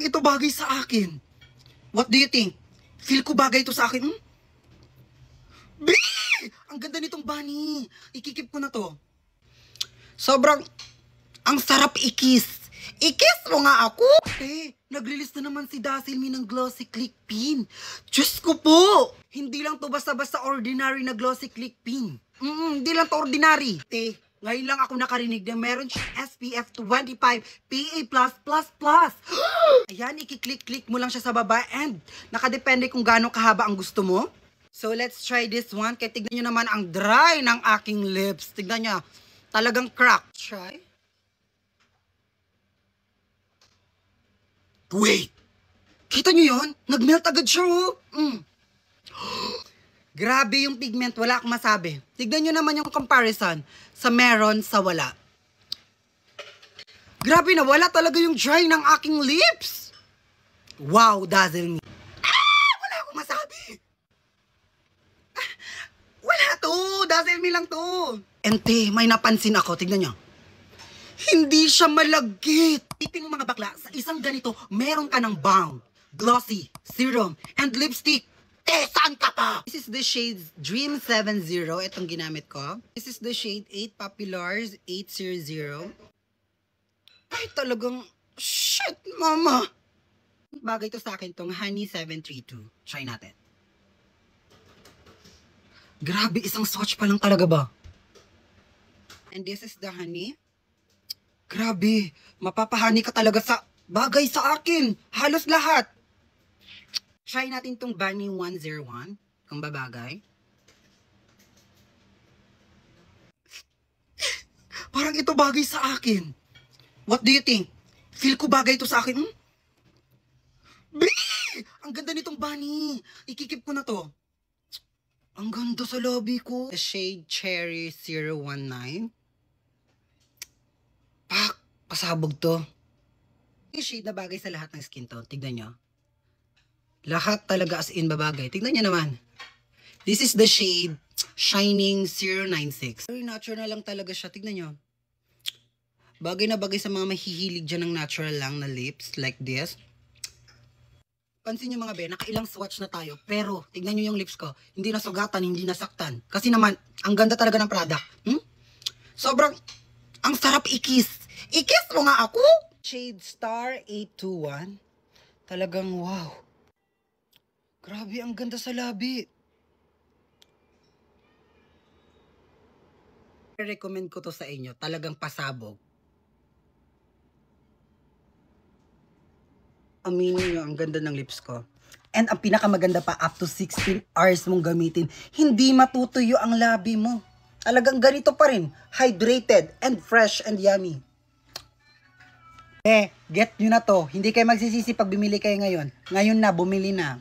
Parang ito bagay sa akin. What do you think? Feel ko bagay ito sa akin? Be! Ang ganda nitong bunny. Ikikip ko na to. Sobrang, ang sarap ikis. Ikis mo nga ako. Naglilis na naman si Dazzle Me ng Glossy Click Pin. Diyos ko po. Hindi lang to basta-basta ordinary na Glossy Click Pin. Hindi lang to ordinary. Ngayon lang ako nakarinig na meron siyang SPF 25 PA+++. Ayan, ikiklik-click mo lang siya sa baba and nakadepende kung gaano kahaba ang gusto mo. So, let's try this one. Kaya tignan nyo naman ang dry ng aking lips. Tignan nyo. Talagang crack. Try. Wait! Kita nyo yun? Nag-melt agad siya, oh. Grabe yung pigment. Wala akong masabi. Tignan nyo naman yung comparison sa meron sa wala. Grabe na, wala talaga yung dry ng aking lips. Wow, Dazzle Me. Wala akong masabi. Wala to. Dazzle Me lang to. Ente, may napansin ako. Tignan nyo. Hindi siya malagkit. Tipin mo mga bakla, sa isang ganito, meron ka ng balm, glossy, serum, and lipstick. Saan ka pa? This is the shade Dream 70. Itong ginamit ko. This is the shade 8 Populars 800. Ay, talagang, shit, mama. Bagay to sa akin tong Honey 732. Try natin. Grabe, isang swatch pa lang talaga ba? And this is the Honey. Grabe, mapapahani ka talaga sa bagay sa akin. Halos lahat. Try natin tong Bunny 101. Kung babagay. Parang ito bagay sa akin. What do you think? Feel ko bagay ito sa akin? Be! Ang ganda nitong bunny. Ikikip ko na to. Ang ganda sa lobby ko. The shade Cherry 019. Pasabog to. Yung shade na bagay sa lahat ng skin tone. Tignan nyo. Lahat talaga as in babagay. Tignan nyo naman. This is the shade Shining 096. Very natural lang talaga siya. Tignan nyo. Bagay na bagay sa mga mahihilig dyan ng natural lang na lips. Like this. Pansin nyo mga be, nakailang swatch na tayo. Pero, tignan nyo yung lips ko. Hindi nasugatan, hindi nasaktan. Kasi naman, ang ganda talaga ng product. Sobrang, ang sarap ikis. Ikis mo nga ako! Shade Star 821. Talagang wow. Grabe, ang ganda sa labi. I-recommend ko to sa inyo. Talagang pasabog. Aminin nyo, ang ganda ng lips ko. And ang pinakamaganda pa, up to 16 hours mong gamitin. Hindi matutuyo ang labi mo. Talagang ganito pa rin. Hydrated and fresh and yummy. Get nyo na to. Hindi kayo magsisisi pag bumili kayo ngayon. Ngayon na, bumili na.